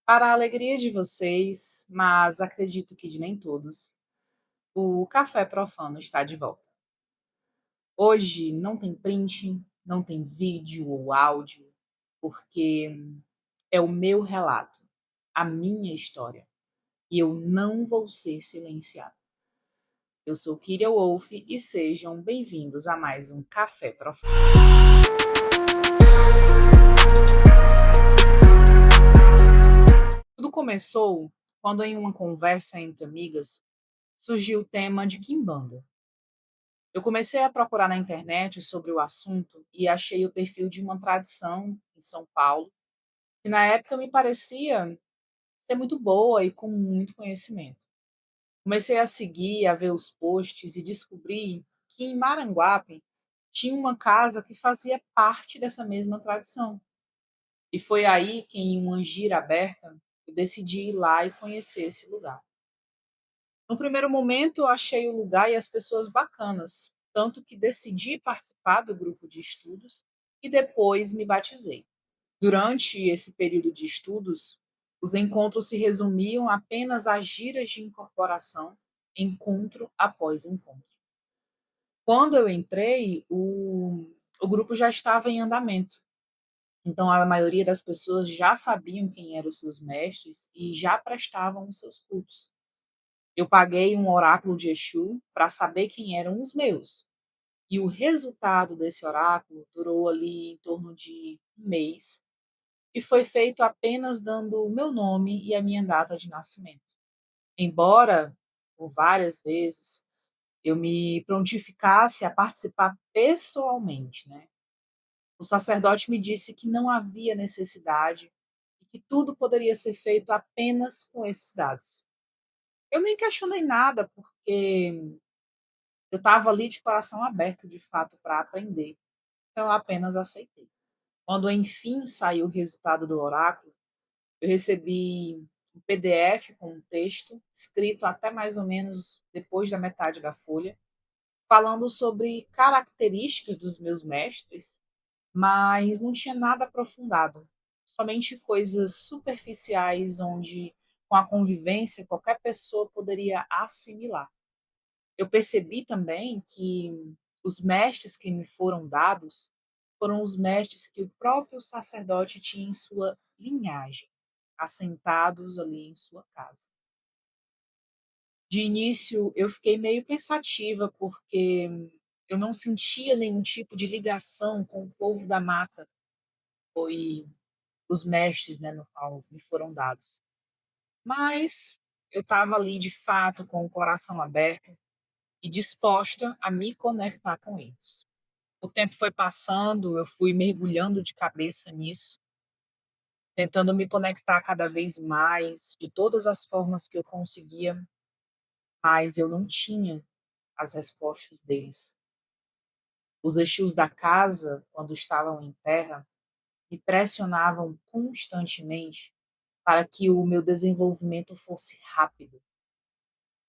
Para a alegria de vocês, mas acredito que de nem todos, o Café Profano está de volta. Hoje não tem print, não tem vídeo ou áudio, porque é o meu relato, a minha história, e eu não vou ser silenciado. Eu sou Kyria Wolf e sejam bem-vindos a mais um Café Profano. Tudo começou quando, em uma conversa entre amigas, surgiu o tema de Kimbanda. Eu comecei a procurar na internet sobre o assunto e achei o perfil de uma tradição em São Paulo, que na época me parecia ser muito boa e com muito conhecimento. Comecei a seguir, a ver os posts e descobri que em Maranguape tinha uma casa que fazia parte dessa mesma tradição. E foi aí que, em uma gira aberta, eu decidi ir lá e conhecer esse lugar. No primeiro momento, eu achei o lugar e as pessoas bacanas, tanto que decidi participar do grupo de estudos e depois me batizei. Durante esse período de estudos, os encontros se resumiam apenas a giras de incorporação, encontro após encontro. Quando eu entrei, o grupo já estava em andamento, então a maioria das pessoas já sabiam quem eram os seus mestres e já prestavam os seus cultos. Eu paguei um oráculo de Exu para saber quem eram os meus. E o resultado desse oráculo durou ali em torno de um mês e foi feito apenas dando o meu nome e a minha data de nascimento. Embora, por várias vezes, eu me prontificasse a participar pessoalmente, né? O sacerdote me disse que não havia necessidade e que tudo poderia ser feito apenas com esses dados. Eu nem questionei nada, porque eu estava ali de coração aberto, de fato, para aprender. Então, eu apenas aceitei. Quando, enfim, saiu o resultado do oráculo, eu recebi um PDF com um texto, escrito até mais ou menos depois da metade da folha, falando sobre características dos meus mestres, mas não tinha nada aprofundado. Somente coisas superficiais, onde, com a convivência, qualquer pessoa poderia assimilar. Eu percebi também que os mestres que me foram dados foram os mestres que o próprio sacerdote tinha em sua linhagem, assentados ali em sua casa. De início, eu fiquei meio pensativa, porque eu não sentia nenhum tipo de ligação com o povo da mata, foi os mestres, né, no qual me foram dados. Mas eu estava ali, de fato, com o coração aberto e disposta a me conectar com eles. O tempo foi passando, eu fui mergulhando de cabeça nisso, tentando me conectar cada vez mais, de todas as formas que eu conseguia, mas eu não tinha as respostas deles. Os Exus da casa, quando estavam em terra, me pressionavam constantemente para que o meu desenvolvimento fosse rápido.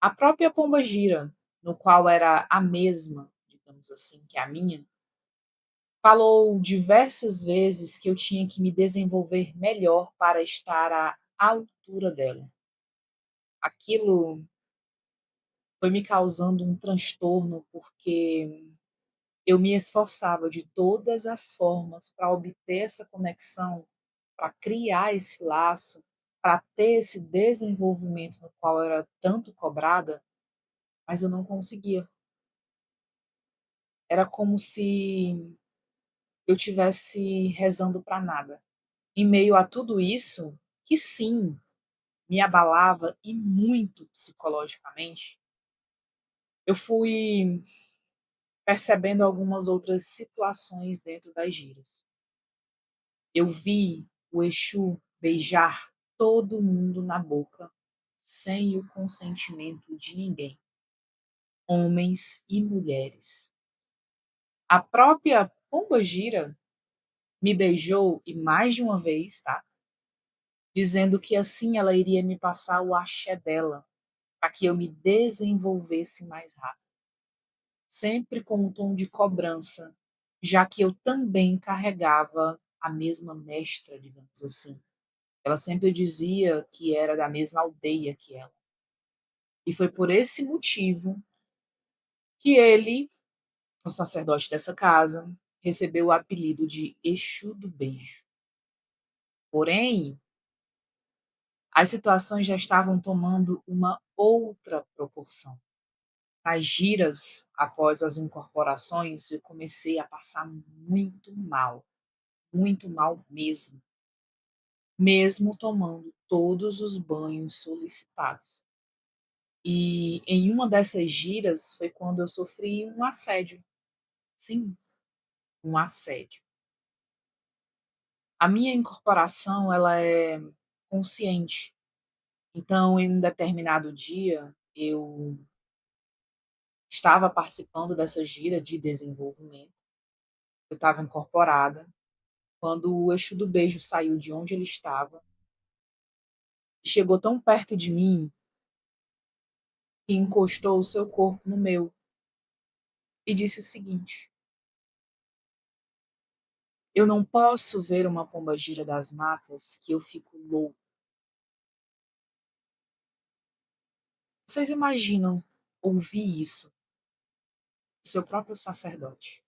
A própria pomba-gira, no qual era a mesma, digamos assim, que a minha, falou diversas vezes que eu tinha que me desenvolver melhor para estar à altura dela. Aquilo foi me causando um transtorno, porque eu me esforçava de todas as formas para obter essa conexão, para criar esse laço, para ter esse desenvolvimento no qual eu era tanto cobrada, mas eu não conseguia. Era como se eu tivesse rezando para nada. Em meio a tudo isso, que sim, me abalava e muito psicologicamente, eu fui percebendo algumas outras situações dentro das giras. Eu vi o Exu beijar todo mundo na boca, sem o consentimento de ninguém, homens e mulheres. A própria Pombagira me beijou, e mais de uma vez, tá? Dizendo que assim ela iria me passar o axé dela, para que eu me desenvolvesse mais rápido. Sempre com um tom de cobrança, já que eu também carregava a mesma mestra, digamos assim. Ela sempre dizia que era da mesma aldeia que ela. E foi por esse motivo que ele, o sacerdote dessa casa, recebeu o apelido de Exu do Beijo. Porém, as situações já estavam tomando uma outra proporção. Nas giras, após as incorporações, eu comecei a passar muito mal mesmo, mesmo tomando todos os banhos solicitados. E em uma dessas giras foi quando eu sofri um assédio. Sim, um assédio. A minha incorporação, ela é consciente. Então, em um determinado dia, eu estava participando dessa gira de desenvolvimento. Eu estava incorporada. Quando o eixo do beijo saiu de onde ele estava, chegou tão perto de mim que encostou o seu corpo no meu e disse o seguinte: eu não posso ver uma pombagira das matas que eu fico louco. Vocês imaginam ouvir isso do seu próprio sacerdote?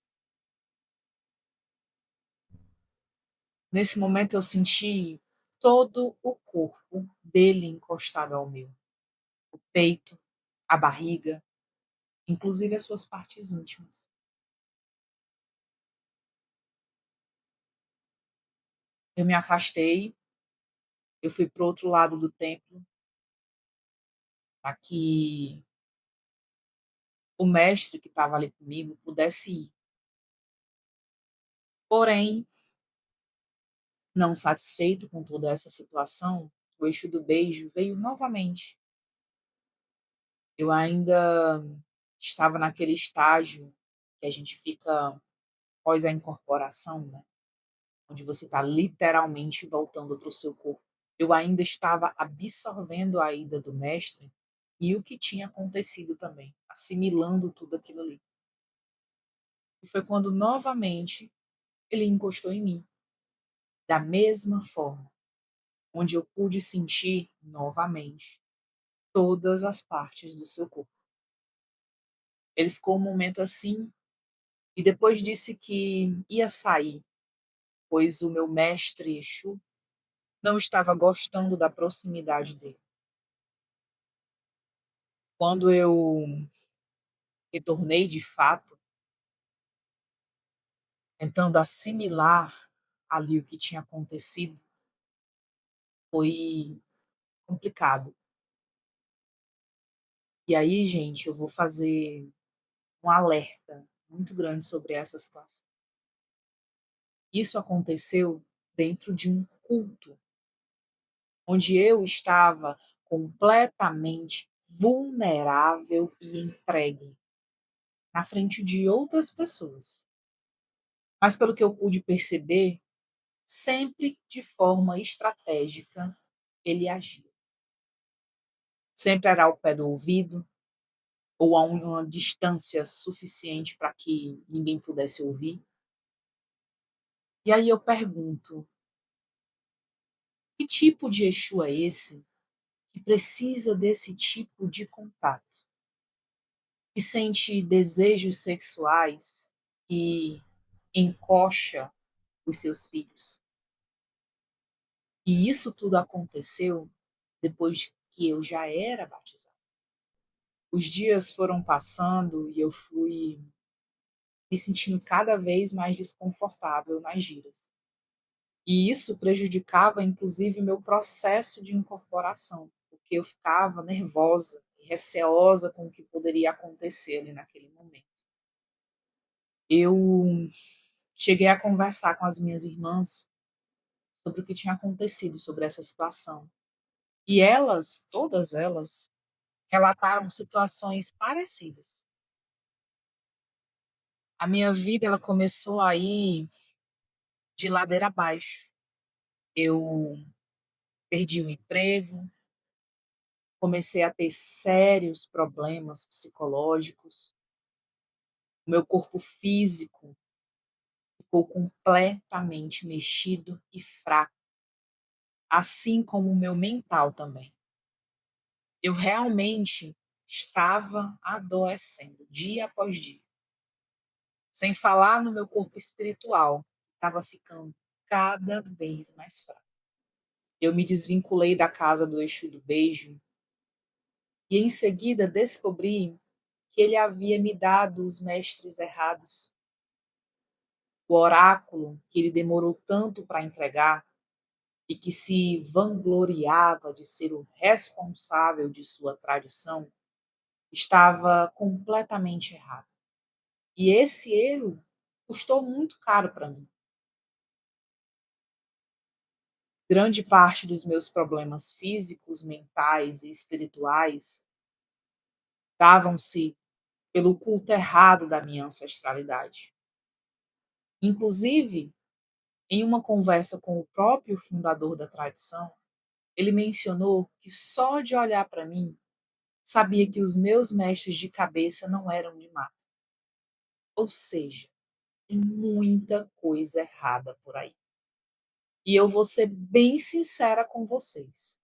Nesse momento eu senti todo o corpo dele encostado ao meu, o peito, a barriga, inclusive as suas partes íntimas. Eu me afastei, eu fui para o outro lado do templo, para que o mestre que estava ali comigo pudesse ir. Porém, não satisfeito com toda essa situação, o eixo do beijo veio novamente. Eu ainda estava naquele estágio que a gente fica após a incorporação, né? Onde você está literalmente voltando para o seu corpo. Eu ainda estava absorvendo a ida do mestre e o que tinha acontecido também, assimilando tudo aquilo ali. E foi quando novamente ele encostou em mim, da mesma forma, onde eu pude sentir novamente todas as partes do seu corpo. Ele ficou um momento assim e depois disse que ia sair, pois o meu mestre Exu não estava gostando da proximidade dele. Quando eu retornei de fato, tentando assimilar ali o que tinha acontecido, foi complicado. E aí, gente, eu vou fazer um alerta muito grande sobre essa situação. Isso aconteceu dentro de um culto, onde eu estava completamente vulnerável e entregue na frente de outras pessoas. Mas pelo que eu pude perceber, sempre de forma estratégica ele agia. Sempre era ao pé do ouvido ou a uma distância suficiente para que ninguém pudesse ouvir. E aí eu pergunto, que tipo de Exu é esse que precisa desse tipo de contato? Que sente desejos sexuais e encoxa os seus filhos? E isso tudo aconteceu depois que eu já era batizada. Os dias foram passando e eu fui me sentindo cada vez mais desconfortável nas giras. E isso prejudicava, inclusive, meu processo de incorporação, porque eu ficava nervosa e receosa com o que poderia acontecer ali naquele momento. Eu cheguei a conversar com as minhas irmãs sobre o que tinha acontecido, sobre essa situação. E elas, todas elas, relataram situações parecidas. A minha vida ela começou a ir de ladeira abaixo. Eu perdi o emprego, comecei a ter sérios problemas psicológicos, o meu corpo físico ficou completamente mexido e fraco. assim como o meu mental também. Eu realmente estava adoecendo dia após dia, sem falar no meu corpo espiritual, que estava ficando cada vez mais fraco. Eu me desvinculei da casa do Exu do Beijo e em seguida descobri que ele havia me dado os mestres errados. O oráculo que ele demorou tanto para entregar e que se vangloriava de ser o responsável de sua tradição estava completamente errado. E esse erro custou muito caro para mim. Grande parte dos meus problemas físicos, mentais e espirituais davam-se pelo culto errado da minha ancestralidade. Inclusive, em uma conversa com o próprio fundador da tradição, ele mencionou que só de olhar para mim sabia que os meus mestres de cabeça não eram de mata. Ou seja, tem muita coisa errada por aí. E eu vou ser bem sincera com vocês.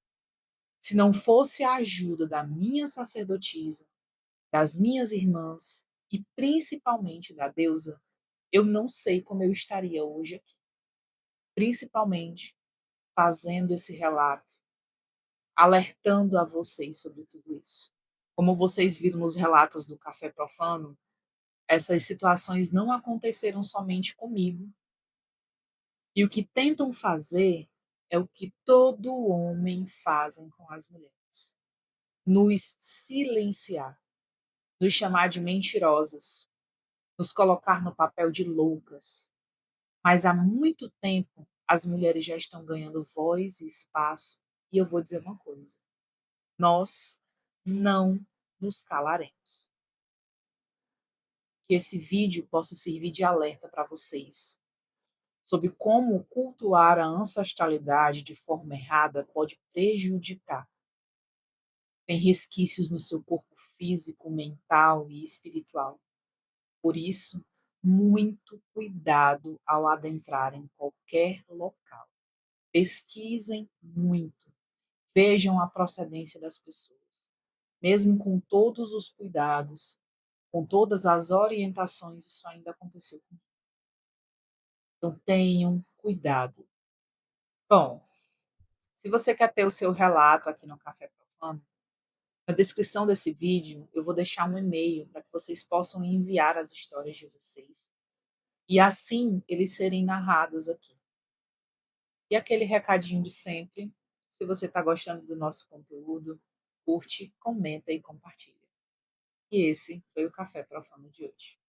Se não fosse a ajuda da minha sacerdotisa, das minhas irmãs e principalmente da deusa, eu não sei como eu estaria hoje aqui. Principalmente fazendo esse relato, alertando a vocês sobre tudo isso. Como vocês viram nos relatos do Café Profano, essas situações não aconteceram somente comigo. E o que tentam fazer é o que todo homem fazem com as mulheres: nos silenciar, nos chamar de mentirosas, nos colocar no papel de loucas. Mas há muito tempo as mulheres já estão ganhando voz e espaço, e eu vou dizer uma coisa: nós não nos calaremos. Que esse vídeo possa servir de alerta para vocês sobre como cultuar a ancestralidade de forma errada pode prejudicar. Tem resquícios no seu corpo físico, mental e espiritual. Por isso, muito cuidado ao adentrar em qualquer local. Pesquisem muito, vejam a procedência das pessoas. Mesmo com todos os cuidados, com todas as orientações, isso ainda aconteceu comigo. Então tenham cuidado. Bom, se você quer ter o seu relato aqui no Café Profano, na descrição desse vídeo eu vou deixar um e-mail para que vocês possam enviar as histórias de vocês e assim eles serem narrados aqui. E aquele recadinho de sempre, se você está gostando do nosso conteúdo, curte, comenta e compartilha. E esse foi o Café Profano de hoje.